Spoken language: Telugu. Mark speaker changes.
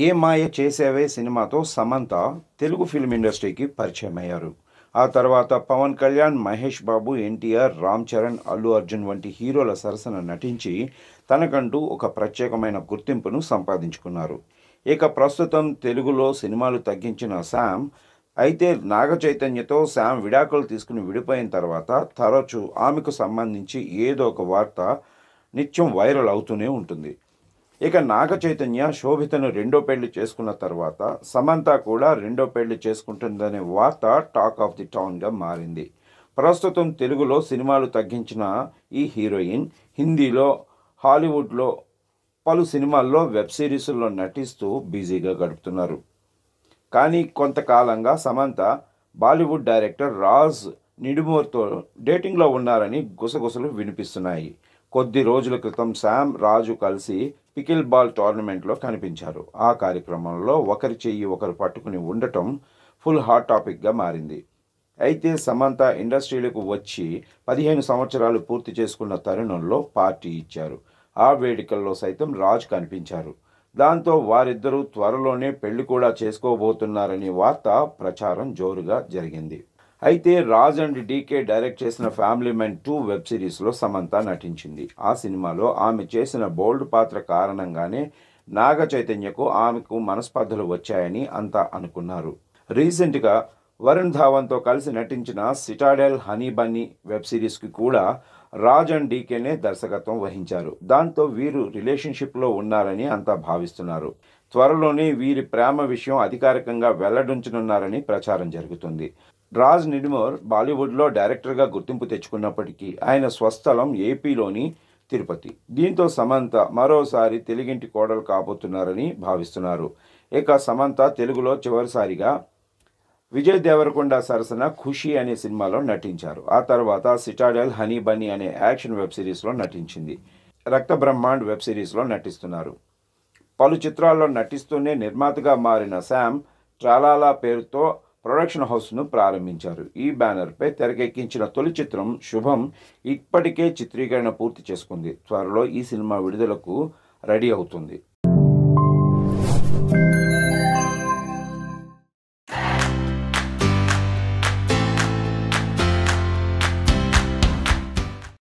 Speaker 1: ఏ మాయ చేసేవే సినిమాతో సమంత తెలుగు ఫిల్మ్ ఇండస్ట్రీకి పరిచయమయ్యారు. ఆ తర్వాత పవన్ కళ్యాణ్, మహేష్ బాబు, ఎన్టీఆర్, రామ్ చరణ్, అల్లు అర్జున్ వంటి హీరోల సరసన నటించి తనకంటూ ఒక ప్రత్యేకమైన గుర్తింపును సంపాదించుకున్నారు. ఇక ప్రస్తుతం తెలుగులో సినిమాలు తగ్గించిన శామ్, అయితే నాగ చైతన్యతో శామ్ విడాకులు తీసుకుని విడిపోయిన తర్వాత తరచూ ఆమెకు సంబంధించి ఏదో ఒక వార్త నిత్యం వైరల్ అవుతూనే ఉంటుంది. ఇక నాగ చైతన్య శోభితను రెండో పెళ్లి చేసుకున్న తర్వాత సమంత కూడా రెండో పెళ్లి చేసుకుంటుందనే వార్త టాక్ ఆఫ్ ది టౌన్గా మారింది. ప్రస్తుతం తెలుగులో సినిమాలు తగ్గించిన ఈ హీరోయిన్ హిందీలో, హాలీవుడ్లో పలు సినిమాల్లో, వెబ్ సిరీస్ల్లో నటిస్తూ బిజీగా గడుపుతున్నారు. కానీ కొంతకాలంగా సమంత బాలీవుడ్ డైరెక్టర్ రాజ్ నిడుమూర్తో డేటింగ్లో ఉన్నారని గుసగుసలు వినిపిస్తున్నాయి. కొద్ది రోజుల క్రితం శామ్, రాజు కలిసి పికిల్ బాల్ టోర్నమెంట్లో కనిపించారు. ఆ కార్యక్రమంలో ఒకరి చెయ్యి ఒకరు పట్టుకుని ఉండటం ఫుల్ హాట్ టాపిక్గా మారింది. అయితే సమంత ఇండస్ట్రీలకు వచ్చి 15 సంవత్సరాలు పూర్తి చేసుకున్న తరుణంలో పార్టీ ఇచ్చారు. ఆ వేడుకల్లో సైతం రాజ్ కనిపించారు. దాంతో వారిద్దరూ త్వరలోనే పెళ్లి కూడా చేసుకోబోతున్నారనే వార్త ప్రచారం జోరుగా జరిగింది. అయితే రాజ్ అండ్ డీకే డైరెక్ట్ చేసిన ఫ్యామిలీ మెన్ 2 వెబ్ సిరీస్లో సమంత నటించింది. ఆ సినిమాలో ఆమె చేసిన బోల్డ్ పాత్ర కారణంగానే నాగ చైతన్యకు ఆమెకు మనస్పర్ధలు వచ్చాయని అంతా అనుకున్నారు. రీసెంట్గా వరుణ్ ధావన్తో కలిసి నటించిన సిటాడెల్ హనీ బన్నీ వెబ్ సిరీస్కి కూడా రాజ్ అండ్ డీకేనే దర్శకత్వం వహించారు. దాంతో వీరు రిలేషన్షిప్లో ఉన్నారని అంతా భావిస్తున్నారు. త్వరలోనే వీరి ప్రేమ విషయం అధికారికంగా వెల్లడించనున్నారని ప్రచారం జరుగుతుంది. రాజ్ నిడుమూర్ బాలీవుడ్లో డైరెక్టర్గా గుర్తింపు తెచ్చుకున్నప్పటికీ ఆయన స్వస్థలం ఏపీలోని తిరుపతి. దీంతో సమంత మరోసారి తెలుగింటి కోడలు కాబోతున్నారని భావిస్తున్నారు. ఇక సమంత తెలుగులో చివరిసారిగా విజయ్ దేవరకొండ సరసన ఖుషి అనే సినిమాలో నటించారు. ఆ తర్వాత సిటాడెల్ హనీ బన్నీ అనే యాక్షన్ వెబ్ సిరీస్లో నటించింది. రక్త బ్రహ్మాండ్ వెబ్ సిరీస్లో నటిస్తున్నారు. పలు చిత్రాల్లో నటిస్తూనే నిర్మాతగా మారిన శామ్ ట్రాలాలా పేరుతో ప్రొడక్షన్ హౌస్ను ప్రారంభించారు. ఈ బ్యానర్పై తెరకెక్కించిన తొలి చిత్రం శుభం ఇప్పటికే చిత్రీకరణ పూర్తి చేసుకుంది. త్వరలో ఈ సినిమా విడుదలకు రెడీ అవుతుంది.